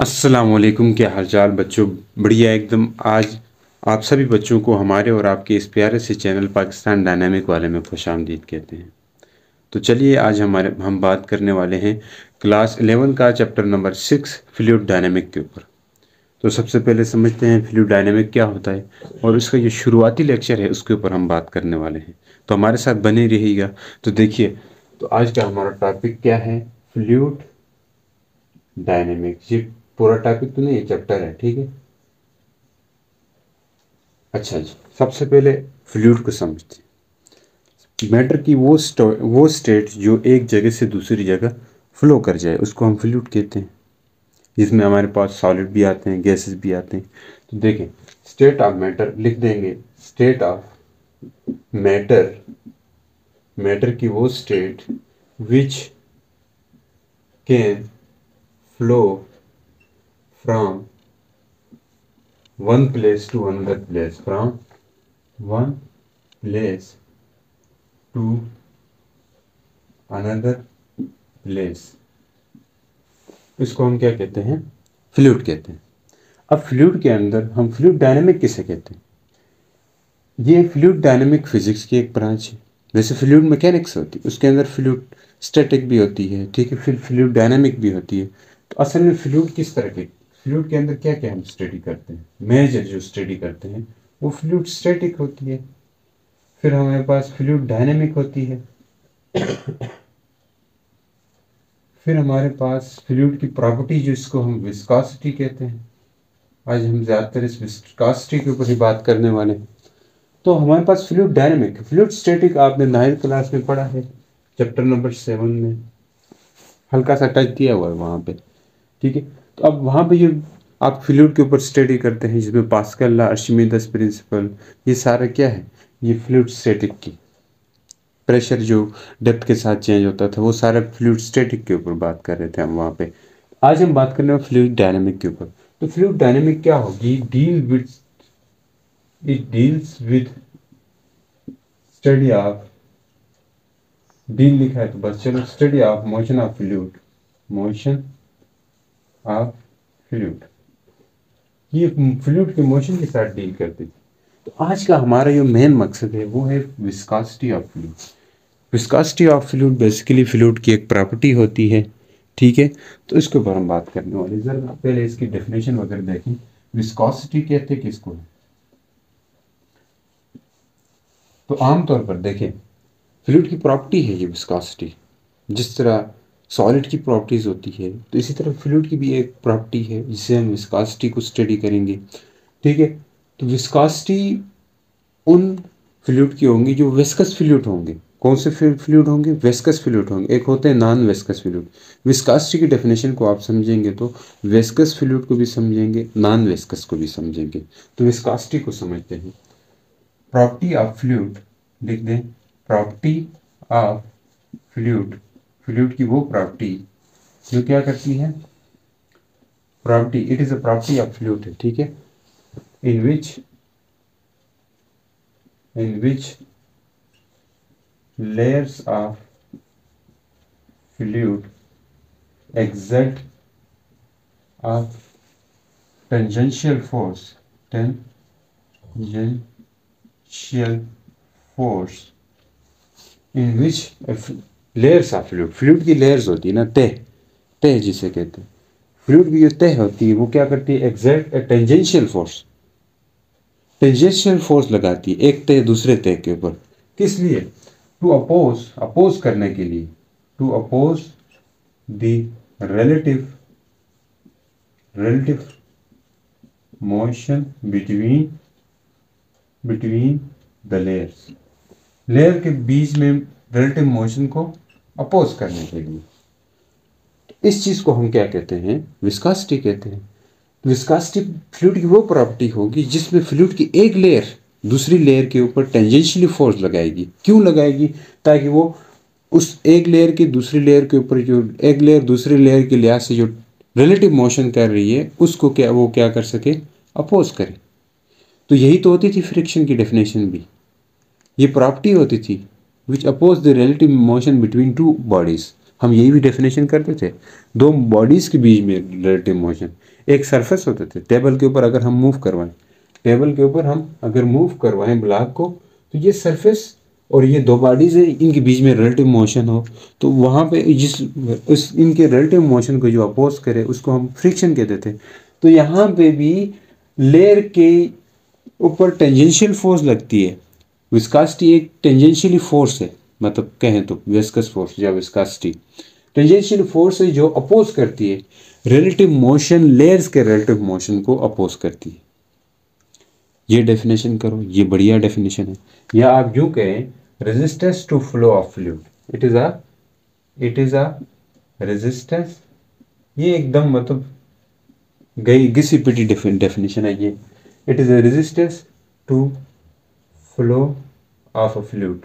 अस्सलामुअलैकुम, क्या हालचाल बच्चों। बढ़िया एकदम। आज आप सभी बच्चों को हमारे और आपके इस प्यारे से चैनल पाकिस्तान डायनामिक वाले में खुशामदीद कहते हैं। तो चलिए आज हम बात करने वाले हैं क्लास 11 का चैप्टर नंबर 6 फ्लूइड डायनामिक के ऊपर। तो सबसे पहले समझते हैं फ्लूइड डायनामिक क्या होता है और इसका जो शुरुआती लेक्चर है उसके ऊपर हम बात करने वाले हैं। तो हमारे साथ बने रहिएगा। तो देखिए, तो आज का हमारा टॉपिक क्या है, फ्लूइड डायनेमिक। ये पूरा टॉपिक तो नहीं है, चैप्टर है, ठीक है। अच्छा जी, सबसे पहले फ्लूइड को समझते हैं। मैटर की वो स्टेट जो एक जगह से दूसरी जगह फ्लो कर जाए उसको हम फ्लूइड कहते हैं, जिसमें हमारे पास सॉलिड भी आते हैं, गैसेस भी आते हैं। तो देखें, स्टेट ऑफ मैटर लिख देंगे। स्टेट ऑफ मैटर, मैटर की वो state which can flow from one place to another place, from one place to another place, इसको हम क्या कहते हैं, फ्लूइड कहते हैं। अब फ्लूइड के अंदर हम फ्लूइड डायनेमिक किसे कहते हैं, ये फ्लूइड डायनेमिक फिजिक्स की एक ब्रांच है। जैसे फ्लूइड मैकेनिक्स होती है उसके अंदर फ्लूइड स्टैटिक भी होती है, ठीक है, फिर फ्लूइड डायनेमिक भी होती है। तो असल में फ्लूइड किस तरह के, फ्लूइड के अंदर क्या क्या हम स्टडी करते हैं, मेजर जो स्टडी करते हैं वो फ्लूइड स्टैटिक होती है। फिर हमारे पास फ्लूइड डायनेमिक होती है। फिर हमारे पास फ्लूइड की प्रॉपर्टी जिसको हम विस्कोसिटी कहते हैं। आज हम ज़्यादातर इस विस्कोसिटी के ऊपर ही बात करने वाले हैं। तो हमारे पास फ्लूइड डायनेमिक, फ्लूइड स्टैटिक आपने 9th क्लास में पढ़ा है, चैप्टर नंबर 7 में हल्का सा टच दिया हुआ है वहाँ पे, ठीक है। तो अब वहाँ पे ये आप फ्लूइड के ऊपर स्टडी करते हैं जिसमें पास्कल लॉ, आर्चिमेडस प्रिंसिपल, ये सारा क्या है, ये फ्लूइड स्टैटिक की प्रेशर जो डेप्थ के साथ चेंज होता था वो सारा फ्लूइड स्टैटिक के ऊपर बात कर रहे थे हम वहाँ पे। आज हम बात करने वाले फ्लूइड डायनेमिक के ऊपर। तो फ्लूइड डायनेमिक क्या होगी, it deals with study of, deal लिखा है तो बस चलो, study of motion of fluid, motion of fluid, ये फ्लूइड के मोशन के साथ डील करती थी। तो आज का हमारा जो मेन मकसद है वो है viscosity of fluid. Viscosity of fluid basically fluid की एक प्रॉपर्टी होती है, ठीक है। तो इसके ऊपर हम बात करने वाले। जरा पहले इसकी डेफिनेशन वगैरह देखें। विस्कोसिटी कहते हैं किसको, तो आमतौर पर देखें फ्लूइड की प्रॉपर्टी है ये विस्कोसिटी। जिस तरह सॉलिड की प्रॉपर्टीज होती है तो इसी तरह फ्लूइड की भी एक प्रॉपर्टी है जिससे हम विस्कोसिटी को स्टडी करेंगे, ठीक है। तो विस्कोसिटी उन फ्लूइड की होंगी जो वेस्कस फ्लूइड होंगे। कौन से फ्लूइड होंगे, वेस्कस फ्लूइड होंगे। एक होते हैं नॉन वेस्कस फ्लूइड। विस्कोसिटी की डेफिनेशन को आप समझेंगे तो वेस्कस फ्लूइड को भी समझेंगे, नॉन वेस्कस को भी समझेंगे। तो विस्कोसिटी को समझते हैं। प्रॉपर्टी ऑफ फ्लूइड लिख दें, प्रॉपर्टी ऑफ फ्लूइड, फ्लूइड की वो प्रॉपर्टी जो क्या करती है, property, it is a property of fluid है, ठीक है, इन which layers of fluid exert a tangential force, in which layers of fluid, fluid की layers होती है ना, तह जिसे कहते हैं, फ्लूइड की जो तह होती है वो क्या करती है, exert a tangential force, tangential force लगाती है एक तह दूसरे तह के ऊपर। किस लिए, टू अपोज करने के लिए, to oppose the relative motion between the layers, layer के बीच में रिलेटिव मोशन को अपोज करने के लिए। इस चीज को हम क्या कहते हैं, विस्कोसिटी कहते हैं। विस्कोसिटी फ्लूइड की वो प्रॉपर्टी होगी जिसमें फ्लूइड की एक लेयर दूसरी लेयर के ऊपर टेंजेंशियली फोर्स लगाएगी। क्यों लगाएगी, ताकि वो उस एक लेयर की दूसरी लेयर के ऊपर, जो एक लेयर दूसरी लेयर के लिहाज से जो रिलेटिव मोशन कर रही है उसको वो क्या कर सके, अपोज करे। तो यही तो होती थी फ्रिक्शन की डेफिनेशन भी, ये प्रॉपर्टी होती थी which oppose the relative motion between two bodies. हम यही भी डेफिनेशन करते थे। दो बॉडीज के बीच में रिलेटिव मोशन, एक सरफेस होते थे, टेबल के ऊपर अगर हम मूव करवाएं, टेबल के ऊपर हम अगर मूव करवाएं ब्लॉक को, तो ये सरफेस और ये दो बॉडीज है, इनके बीच में रिलेटिव मोशन हो, तो वहाँ पे जिस उस इनके रिलेटिव मोशन को जो अपोज करे उसको हम फ्रिक्शन कहते थे। तो यहाँ पे भी लेयर के ऊपर टेंजेंशियल फोर्स लगती है। विस्कासिटी एक टेंजेंशियली फोर्स है, मतलब कहें तो विस्कस फोर्स या विस्कासिटी टेंजेंशियल फोर्स है जो अपोज करती है रिलेटिव मोशन, लेयर्स के रिलेटिव मोशन को अपोज करती है। ये डेफिनेशन करो, ये बढ़िया डेफिनेशन है। या आप यूं कहें resistance to flow of fluid, it is a resistance. ये एकदम मतलब गई घिसी पिटी डेफिनेशन है ये। It is a resistance to flow of a fluid.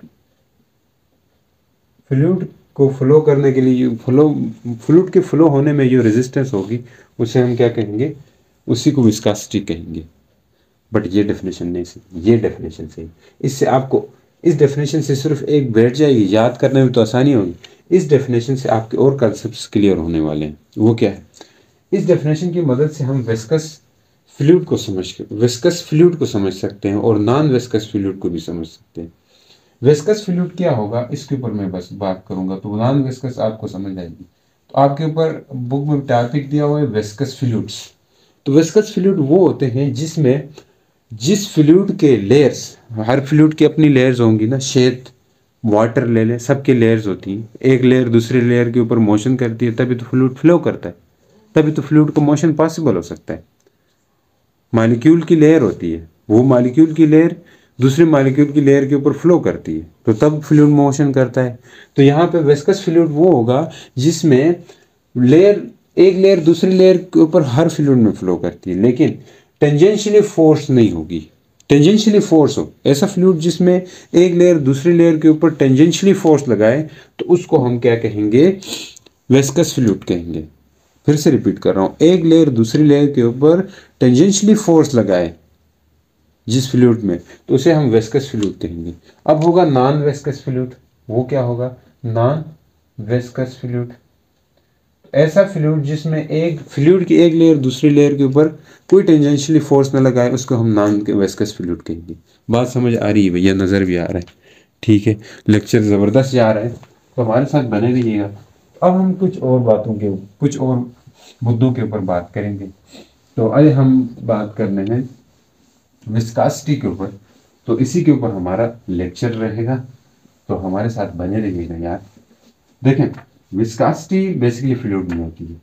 Fluid को फ्लो करने के लिए फ्लूइड के फ्लो होने में जो रेजिस्टेंस होगी उसे हम क्या कहेंगे, उसी को विस्कासिटी कहेंगे। बट ये डेफिनेशन नहीं सही, ये डेफिनेशन सही। इससे आपको इस डेफिनेशन से सिर्फ एक बैठ जाएगी, याद करने में तो आसानी होगी। इस डेफिनेशन से आपके और कॉन्सेप्ट्स क्लियर होने वाले हैं। वो क्या है, इस डेफिनेशन की मदद से हम विस्कस फ्लूइड को समझ सकते हैं और नॉन विस्कस फ्लूइड को भी समझ सकते हैं। विस्कस फ्लूइड क्या होगा इसके ऊपर मैं बस बात करूंगा, तो नॉन विस्कस आपको समझ आएगी। तो आपके ऊपर बुक में टॉपिक दिया हुआ है विस्कस फ्लूइड्स। तो विस्कस फ्लूइड वो होते हैं जिसमें जिस फ्लूइड के लेयर्स, हर फ्लूइड की अपनी लेयर्स होंगी ना, शेत वाटर ले लें, सबके लेयर्स होती हैं। एक लेयर दूसरे लेयर के ऊपर मोशन करती है, तभी तो फ्लूइड फ्लो करता है, तभी तो फ्लूइड को मोशन पॉसिबल हो सकता है। मॉलिक्यूल की लेयर होती है, वो मॉलिक्यूल की लेयर दूसरे मॉलिक्यूल की लेयर के ऊपर फ्लो करती है, तो तब फ्लूइड मोशन करता है। तो यहाँ पे विस्कस फ्लूइड वो होगा जिसमें एक लेयर दूसरी लेयर के ऊपर हर फ्लूइड में फ्लो करती है, लेकिन टेंजेंशियली फोर्स नहीं होगी। टेंजेंशियली फोर्स हो ऐसा फ्लूइड जिसमें एक लेयर दूसरी लेयर के ऊपर टेंजेंशियली फोर्स लगाए, तो उसको हम क्या कहेंगे, विस्कस फ्लूइड कहेंगे। फिर से रिपीट कर रहा हूँ, एक लेयर दूसरी लेयर के ऊपर टेंजेंशियली फोर्स लगाए जिस फ्लूइड में, तो उसे हम विस्कस फ्लूइड कहेंगे। अब होगा नॉन विस्कस फ्लूइड। वो क्या होगा, नॉन विस्कस फ्लूइड। ऐसा फ्लूइड जिसमें एक फ्लूइड की एक लेयर दूसरी लेयर के ऊपर कोई टेंजेंशियली फोर्स न लगाए, उसको हम नॉन विस्कस फ्लूइड कहेंगे। बात समझ आ रही है भैया, नज़र भी आ रहा है, ठीक है। लेक्चर ज़बरदस्त जा रहा है, तो हमारे साथ बने रहिएगा। अब हम कुछ और मुद्दों के ऊपर बात करेंगे। तो आज हम बात करने हैं विस्कासिटी के ऊपर, तो इसी के ऊपर हमारा लेक्चर रहेगा, तो हमारे साथ बने रहिएगा यार। देखें, विस्कासिटी बेसिकली फ्लूइड में होती है,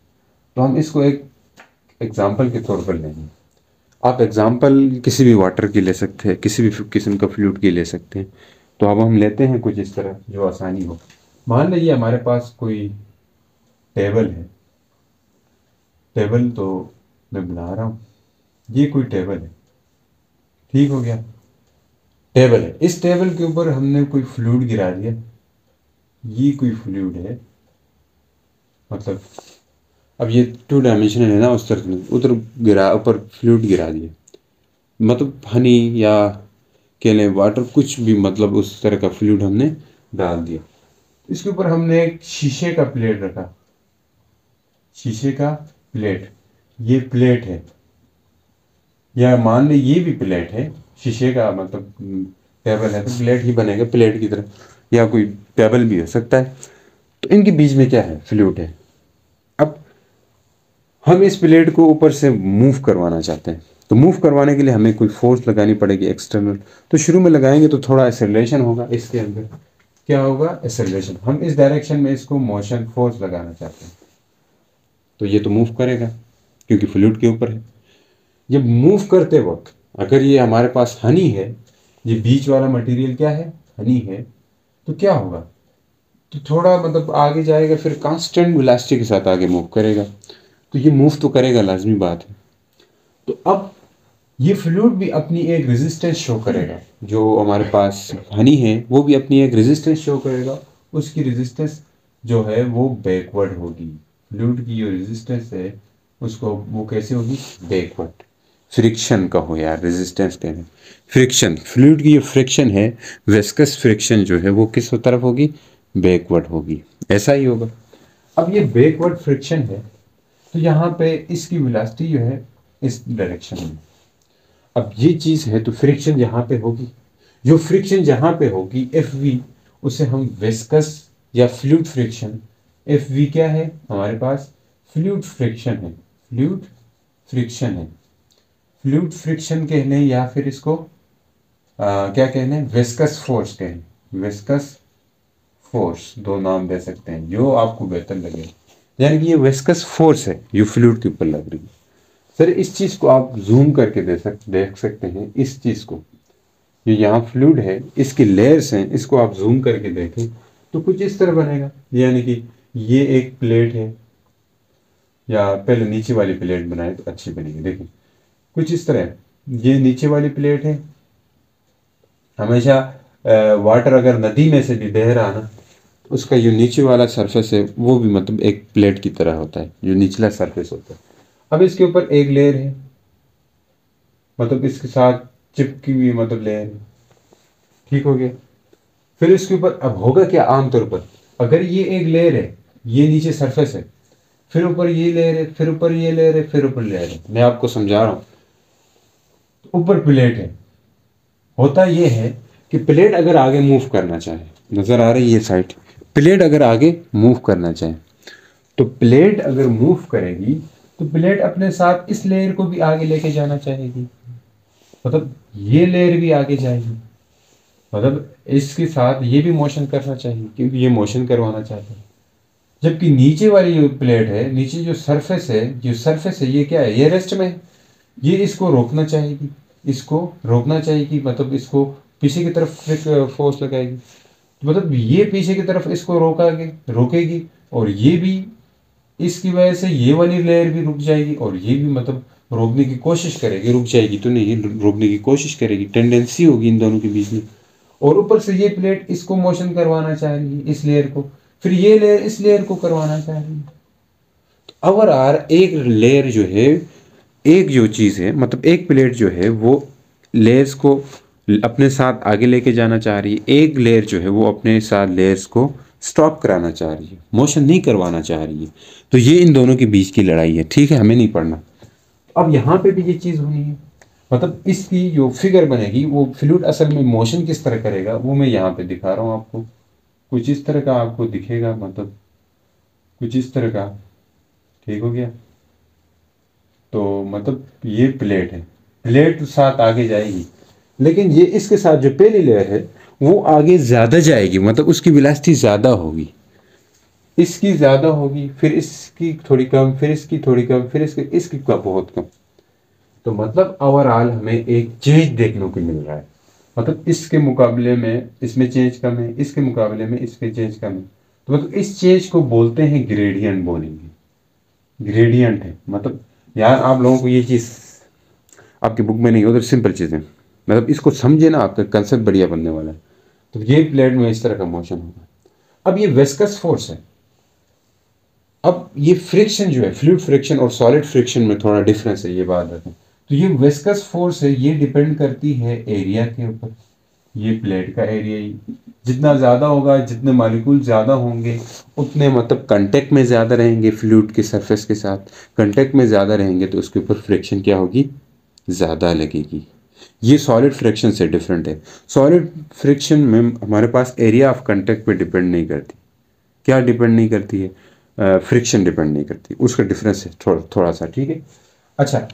तो हम इसको एक एग्जांपल के तौर पर लेंगे। आप एग्जांपल किसी भी वाटर की ले सकते हैं, किसी भी किस्म का फ्लूइड की ले सकते हैं। तो अब हम लेते हैं कुछ इस तरह जो आसानी हो। मान लीजिए हमारे पास कोई टेबल है, टेबल तो मैं बना रहा हूँ, ये कोई टेबल है, ठीक हो गया। टेबल है, इस टेबल के ऊपर हमने कोई फ्लूइड गिरा दिया, ये कोई फ्लूइड है, मतलब अब ये 2 डायमेंशनल है ना, उस तरफ उधर गिरा, ऊपर फ्लूइड गिरा दिया, मतलब हनी या कह लें वाटर, कुछ भी, मतलब उस तरह का फ्लूइड हमने डाल दिया। इसके ऊपर हमने एक शीशे का प्लेट रखा, शीशे का प्लेट, ये प्लेट है, या मान ली ये भी प्लेट है, शीशे का मतलब टेबल है तो प्लेट ही बनेगा प्लेट की तरह, या कोई टेबल भी हो सकता है। तो इनके बीच में क्या है, फ्लूइड है। अब हम इस प्लेट को ऊपर से मूव करवाना चाहते हैं, तो मूव करवाने के लिए हमें कोई फोर्स लगानी पड़ेगी एक्सटर्नल। तो शुरू में लगाएंगे तो थोड़ा एक्सेलरेशन होगा, इसके अंदर क्या होगा, एक्सेलरेशन। हम इस डायरेक्शन में इसको मोशन फोर्स लगाना चाहते हैं, तो ये तो मूव करेगा क्योंकि फ्लूइड के ऊपर है। जब मूव करते वक्त अगर ये हमारे पास हनी है, ये बीच वाला मटेरियल क्या है, हनी है, तो क्या होगा, तो थोड़ा मतलब आगे जाएगा, फिर कांस्टेंट वेलोसिटी के साथ आगे मूव करेगा, तो ये मूव तो करेगा, लाजमी बात है। तो अब ये फ्लूइड भी अपनी एक रेजिस्टेंस शो करेगा, जो हमारे पास हनी है वो भी अपनी एक रेजिस्टेंस शो करेगा, उसकी रेजिस्टेंस जो है वो बैकवर्ड होगी। फ्लूइड की जो रेजिस्टेंस है उसको वो कैसे होगी, बैकवर्ड। फ्रिक्शन का हो यार, रेजिस्टेंस कह रहे हैं, फ्रिक्शन, फ्लूइड की जो फ्रिक्शन है, विस्कस फ्रिक्शन जो है वो किस तरफ होगी, बैकवर्ड होगी। ऐसा ही होगा। अब ये बैकवर्ड फ्रिक्शन है, तो यहाँ पे इसकी वेलोसिटी जो है इस डायरेक्शन में। अब ये चीज़ है, तो फ्रिक्शन जहाँ पे होगी, जो फ्रिक्शन जहाँ पे होगी एफ वी, उसे हम विस्कस या फ्लूइड फ्रिक्शन, एफ वी क्या है हमारे पास, फ्लूइड फ्रिक्शन है, फ्लूइड फ्रिक्शन है, फ्लूइड फ्रिक्शन कहने या फिर इसको क्या कहने, विस्कस फोर्स कहने, विस्कस फोर्स, दो नाम दे सकते हैं जो आपको बेहतर लगे। यानी कि ये विस्कस फोर्स है जो फ्लूइड के ऊपर लग रही है। सर इस चीज़ को आप जूम करके देख सकते हैं, इस चीज़ को, जो यहाँ फ्लूइड है इसकी लेयर्स हैं, इसको आप जूम करके देखें तो कुछ इस तरह बनेगा। यानी कि ये एक प्लेट है, या पहले नीचे वाली प्लेट बनाए तो अच्छी बनेगी। देखिए कुछ इस तरह, ये नीचे वाली प्लेट है। हमेशा वाटर अगर नदी में से भी बह रहा ना, तो उसका जो नीचे वाला सरफेस है वो भी मतलब एक प्लेट की तरह होता है, जो निचला सरफेस होता है। अब इसके ऊपर एक लेयर है, मतलब इसके साथ चिपकी हुई मतलब लेयर है, ठीक हो गया। फिर इसके ऊपर अब होगा क्या, आमतौर पर अगर ये एक लेयर है, ये नीचे सरफेस है, फिर ऊपर ये लेयर है, फिर ऊपर ये लेयर है, फिर ऊपर लेयर है, मैं आपको समझा रहा हूँ। ऊपर प्लेट है, होता ये है कि प्लेट अगर आगे मूव करना चाहे, नजर आ रही है ये साइड, प्लेट अगर आगे मूव करना चाहे, तो प्लेट अगर मूव करेगी तो प्लेट अपने साथ इस लेयर को भी आगे लेके जाना चाहेगी, मतलब ये लेयर भी आगे जाएगी, मतलब इसके साथ ये भी मोशन करना चाहिए क्योंकि ये मोशन करवाना चाहता है। जबकि नीचे वाली जो प्लेट है, नीचे जो सरफेस है, ये क्या है, ये रेस्ट में है, ये इसको रोकना चाहेगी, इसको रोकना चाहेगी, मतलब इसको पीछे की तरफ फोर्स लगाएगी, तो मतलब ये पीछे की तरफ इसको रोकेगी, और ये भी इसकी वजह से ये वाली लेयर भी रुक जाएगी, और ये भी मतलब रोकने की कोशिश करेगी, रुक जाएगी तो नहीं, रोकने की कोशिश करेगी, टेंडेंसी होगी इन दोनों के बीच में। और ऊपर से ये प्लेट इसको मोशन करवाना चाह रही है, इस लेयर को, फिर ये लेयर इस लेयर को करवाना चाह रही है। ओवरऑल एक लेयर जो है, एक जो चीज़ है, मतलब एक प्लेट जो है वो लेयर्स को अपने साथ आगे लेके जाना चाह रही है, एक लेयर जो है वो अपने साथ लेयर्स को स्टॉप कराना चाह रही है, मोशन नहीं करवाना चाह रही है। तो ये इन दोनों के बीच की लड़ाई है, ठीक है, हमें नहीं पढ़ना। अब यहाँ पे भी ये चीज़ होनी है, मतलब इसकी जो फिगर बनेगी, वो फ्लूइड असल में मोशन किस तरह करेगा वो मैं यहाँ पे दिखा रहा हूँ आपको। कुछ इस तरह का आपको दिखेगा, मतलब कुछ इस तरह का, ठीक हो गया। तो मतलब ये प्लेट है, प्लेट साथ आगे जाएगी, लेकिन ये इसके साथ जो पहली लेयर है वो आगे ज़्यादा जाएगी, मतलब उसकी वेलोसिटी ज़्यादा होगी, इसकी ज़्यादा होगी, फिर इसकी थोड़ी कम, फिर इसकी थोड़ी कम, फिर इसकी बहुत कम। तो मतलब ओवरऑल हमें एक चेंज देखने को मिल रहा है, मतलब इसके मुकाबले में इसमें चेंज कम है, इसके मुकाबले में इसमें चेंज कम है। तो मतलब इस चेंज को बोलते हैं ग्रेडियंट, बोलेंगे ग्रेडियंट है। मतलब यार आप लोगों को ये चीज़ आपकी बुक में नहीं, उधर सिंपल चीज़ें, मतलब इसको समझे ना, आपका कंसेप्ट बढ़िया बनने वाला है। तो ये प्लेट में इस तरह का मोशन होगा। अब ये विस्कस फोर्स है। अब ये फ्रिक्शन जो है, फ्लूइड फ्रिक्शन और सॉलिड फ्रिक्शन में थोड़ा डिफरेंस है, ये बात रखें। तो ये विस्कस फोर्स है, ये डिपेंड करती है एरिया के ऊपर, ये प्लेट का एरिया ही जितना ज़्यादा होगा, जितने मॉलिक्यूल ज़्यादा होंगे उतने मतलब कांटेक्ट में ज़्यादा रहेंगे फ्लूइड के सरफेस के साथ, कांटेक्ट में ज़्यादा रहेंगे तो उसके ऊपर फ्रिक्शन क्या होगी, ज़्यादा लगेगी। ये सॉलिड फ्रिक्शन से डिफरेंट है। सॉलिड फ्रिक्शन में हमारे पास एरिया ऑफ कांटेक्ट पे डिपेंड नहीं करती, क्या डिपेंड नहीं करती है, फ्रिक्शन डिपेंड नहीं करती, उसका डिफरेंस है थोड़ा सा, ठीक है। अच्छा,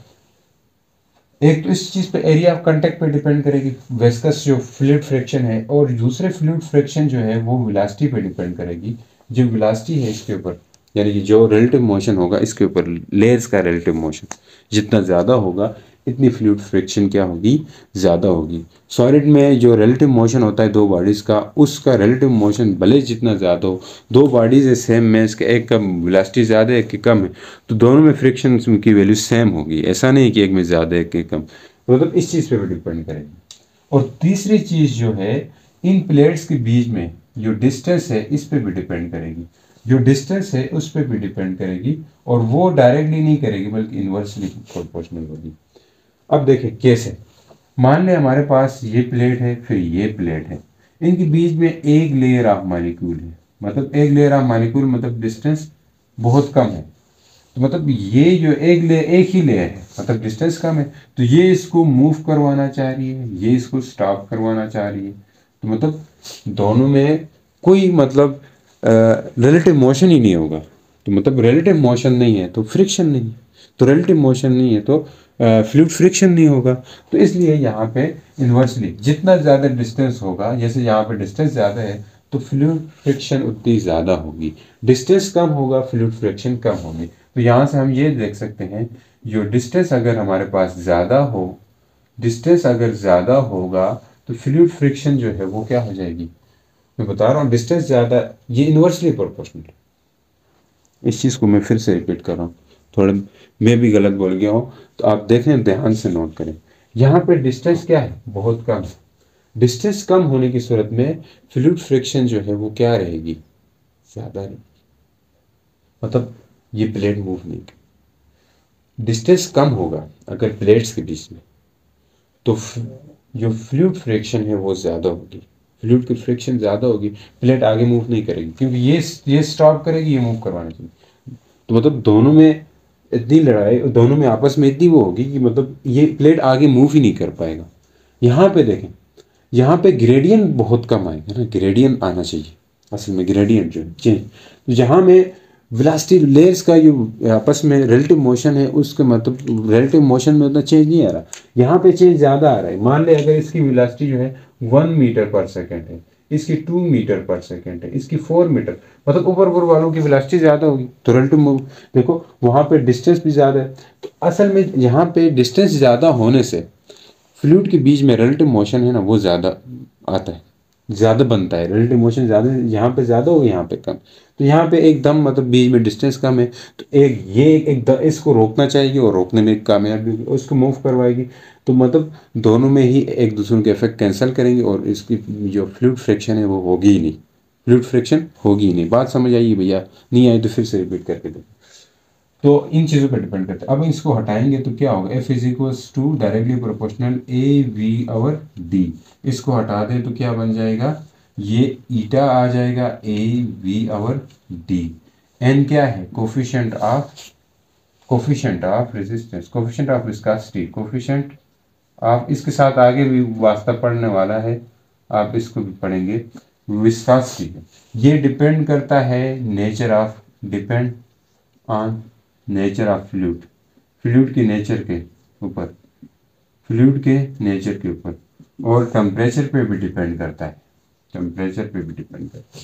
एक तो इस चीज़ पे एरिया ऑफ कांटेक्ट पे डिपेंड करेगी विस्कस जो फ्लूइड फ्रिक्शन है, और दूसरे फ्लूइड फ्रिक्शन जो है वो वेलोसिटी पे डिपेंड करेगी, जो वेलोसिटी है इसके ऊपर, यानी कि जो रिलेटिव मोशन होगा इसके ऊपर, लेयर्स का रिलेटिव मोशन जितना ज़्यादा होगा इतनी फ्लूइड फ्रिक्शन क्या होगी, ज़्यादा होगी। सॉलिड में जो रिलेटिव मोशन होता है दो बॉडीज़ का, उसका रिलेटिव मोशन भले जितना ज़्यादा हो, दो बॉडीज़ है सेम में, इसके एक का वेलोसिटी ज़्यादा है एक की कम है, तो दोनों में फ्रिक्शन की वैल्यू सेम होगी, ऐसा नहीं कि एक में ज़्यादा एक के कम, मतलब इस चीज़ पे भी डिपेंड करेगी। और तीसरी चीज़ जो है, इन प्लेट्स के बीच में जो डिस्टेंस है इस पे भी डिपेंड करेगी, जो डिस्टेंस है उस पर भी डिपेंड करेगी, और वो डायरेक्टली नहीं करेगी बल्कि इन्वर्सली प्रोपोर्शनल होगी। अब देखिए कैसे, मान लें हमारे पास ये प्लेट है, फिर ये प्लेट है, इनके बीच में एक लेयर ऑफ मॉलिक्यूल है, मतलब एक लेयर ऑफ मॉलिक्यूल मतलब डिस्टेंस बहुत कम है। तो मतलब ये जो एक ही लेयर है, मतलब डिस्टेंस कम है, तो ये इसको मूव करवाना चाह रही है, ये इसको स्टॉप करवाना चाह रही है। तो मतलब दोनों में कोई मतलब रिलेटिव मोशन ही नहीं होगा। तो मतलब रिलेटिव मोशन नहीं है तो फ्रिक्शन नहीं है, तो रिलेटिव मोशन नहीं है तो फ्लूइड फ्रिक्शन नहीं होगा। तो इसलिए यहाँ पे इन्वर्सली जितना ज़्यादा डिस्टेंस होगा, जैसे यहाँ पे डिस्टेंस ज़्यादा है तो फ्लूइड फ्रिक्शन उतनी ज़्यादा होगी, डिस्टेंस कम होगा फ्लूइड फ्रिक्शन कम होगी। तो यहाँ से हम ये देख सकते हैं, जो डिस्टेंस अगर हमारे पास ज़्यादा हो, डिस्टेंस अगर ज़्यादा होगा तो फ्लूइड फ्रिक्शन जो है वो क्या हो जाएगी। मैं बता रहा हूँ डिस्टेंस ज़्यादा, ये इन्वर्सली प्रोपोर्शनल है। इस चीज़ को मैं फिर से रिपीट कर रहा हूँ, थोड़ा मैं भी गलत बोल गया हूँ, तो आप देखें ध्यान से नोट करें। यहाँ पे डिस्टेंस क्या है, बहुत कम है। डिस्टेंस कम होने की सूरत में फ्लूइड फ्रिक्शन जो है वो क्या रहेगी, ज़्यादा रहेगी। मतलब ये प्लेट मूव नहीं करेगी। डिस्टेंस कम होगा अगर प्लेट्स के बीच में, तो जो फ्लूइड फ्रिक्शन है वो ज़्यादा होगी, फ्लूइड की फ्रिक्शन ज़्यादा होगी, प्लेट आगे मूव नहीं करेगी, क्योंकि ये स्टॉप करेगी, ये मूव करवाना चाहिए। तो मतलब दोनों में इतनी लड़ाई, दोनों में आपस में इतनी वो होगी कि मतलब ये प्लेट आगे मूव ही नहीं कर पाएगा। यहाँ पे देखें, यहाँ पे ग्रेडियंट बहुत कम आएगा ना, ग्रेडियंट आना चाहिए असल में, ग्रेडियंट जो चेंज। तो जहाँ में वेलोसिटी लेयर्स का जो आपस में रिलेटिव मोशन है, उसके मतलब रिलेटिव मोशन में उतना चेंज नहीं आ रहा, यहाँ पे चेंज ज़्यादा आ रहा है। मान ले अगर इसकी वेलोसिटी जो है 1 मीटर पर सेकेंड है, इसकी 2 मीटर पर सेकेंड है, इसकी 4 मीटर, मतलब ऊपर ऊपर वालों की वेलोसिटी ज़्यादा होगी, तो रिलेटिव देखो वहाँ पे डिस्टेंस भी ज़्यादा है। तो असल में यहाँ पे डिस्टेंस ज़्यादा होने से फ्लूइड के बीच में रिलेटिव मोशन है ना वो ज़्यादा आता है, ज़्यादा बनता है, रिलेटिव मोशन ज़्यादा, यहाँ पे ज़्यादा हो यहाँ पे कम। तो यहाँ पे एकदम मतलब बीच में डिस्टेंस कम है, तो इसको रोकना चाहिए और रोकने में कामयाब भी होगी, उसको मूव करवाएगी। तो मतलब दोनों में ही एक दूसरे के इफेक्ट कैंसिल करेंगे और इसकी जो फ्लूइड फ्रिक्शन है वो होगी ही नहीं, फ्लूइड फ्रिक्शन होगी ही नहीं। बात समझ आई भैया? नहीं आई तो फिर से रिपीट करके देखो। तो इन चीज़ों पर डिपेंड करता है। अब इसको हटाएंगे तो क्या होगा, F is equals to directly proportional A V over D. इसको हटा दें तो क्या बन जाएगा, ये ईटा आ जाएगा A V over D. N क्या है, coefficient of resistance, coefficient of viscosity, coefficient आप इसके साथ आगे भी वास्ता पढ़ने वाला है, आप इसको भी पढ़ेंगे, विस्कोसिटी है। ये डिपेंड करता है nature of, depend on nature of fluid, fluid की नेचर के ऊपर, फ्लूइड के नेचर के ऊपर, और टेम्परेचर पे भी डिपेंड करता है, टेम्परेचर पे भी डिपेंड करता है।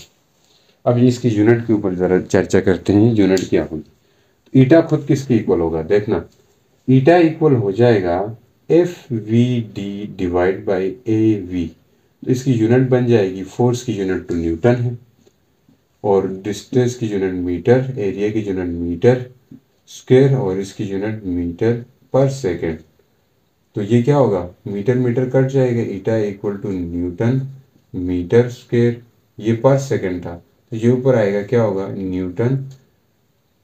अब इसकी यूनिट के ऊपर ज़रा चर्चा करते हैं, यूनिट क्या होगी। ईटा खुद किसके इक्वल होगा, देखना ईटा इक्वल हो जाएगा F V D divide by A V. तो इसकी यूनिट बन जाएगी, फोर्स की यूनिट तो न्यूटन है, और डिस्टेंस की यूनिट मीटर, एरिया की यूनिट मीटर स्क्वायर, और इसकी यूनिट मीटर पर सेकेंड। तो ये क्या होगा, मीटर मीटर कट जाएगा, eta equal to newton metre square, ये पर सेकेंड था, तो ये ऊपर आएगा क्या होगा, न्यूटन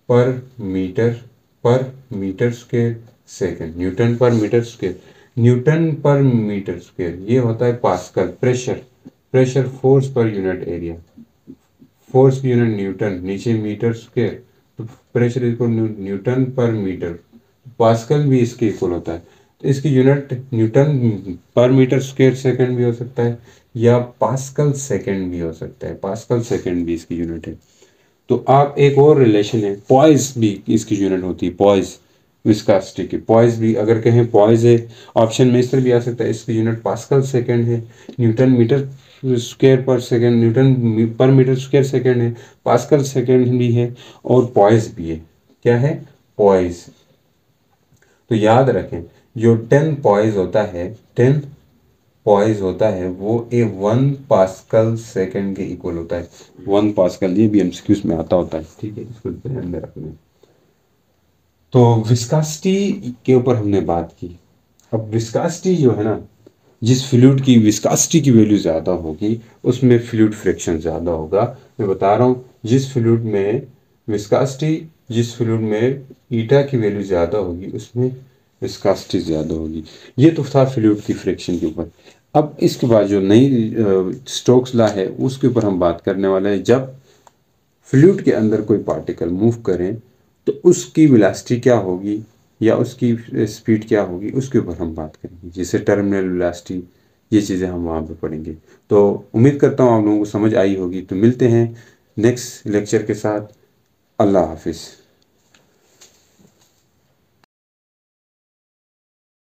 पर मीटर स्क्वायर सेकेंड, न्यूटन पर मीटर स्क्वायर, न्यूटन पर मीटर स्क्वायर ये होता है pascal. Pressure, pressure force per unit area, force की यूनिट न्यूटन, नीचे मीटर स्क्वायर, तो प्रेशर इक्वल न्यूटन पर मीटर, पास्कल भी इसके इक्वल होता है। तो इसकी यूनिट न्यूटन पर मीटर स्क्वायर सेकंड भी हो सकता है, या पास्कल सेकंड भी हो सकता है, पास्कल सेकंड भी इसकी यूनिट है। तो आप एक और रिलेशन है, पॉइस भी इसकी यूनिट होती है, पॉइस विस्कोसिटी की, पॉइस भी अगर कहें पॉइस है ऑप्शन में इस तरह भी आ सकता है, इसकी यूनिट पास्कल सेकंड है, न्यूटन मीटर स्क्वायर पर सेकंड, न्यूटन पर मीटर स्क्वायर सेकंड है, पास्कल सेकंड भी है, और पॉइस भी है। क्या है, पॉइस। तो याद रखें जो 10 पॉइस होता है, 10 पॉइस होता है वो 1 पास्कल सेकंड के इक्वल होता है, 1 पास्कल, ये भी एमसीक्यूज में आता होता है, ठीक है, इसको ध्यान में रखना। तो विस्कोसिटी के ऊपर हमने बात की। अब विस्कोसिटी जो है ना, जिस फ्लूइड की विस्कोसिटी की वैल्यू ज़्यादा होगी उसमें फ्लूइड फ्रिक्शन ज़्यादा होगा। मैं बता रहा हूँ, जिस फ्लूइड में विस्कोसिटी, जिस फ्लूइड में ईटा की वैल्यू ज़्यादा होगी उसमें विस्कोसिटी ज़्यादा होगी। ये तो था फ्लूइड की फ्रिक्शन के ऊपर। अब इसके बाद जो नई स्टोक्स लॉ है उसके ऊपर हम बात करने वाले हैं। जब फ्लूइड के अंदर कोई पार्टिकल मूव करें तो उसकी वेलोसिटी क्या होगी या उसकी स्पीड क्या होगी, उसके ऊपर हम बात करेंगे, जैसे टर्मिनल वेलोसिटी, ये चीज़ें हम वहाँ पे पढ़ेंगे। तो उम्मीद करता हूँ आप लोगों को समझ आई होगी। तो मिलते हैं नेक्स्ट लेक्चर के साथ। अल्लाह हाफिज़।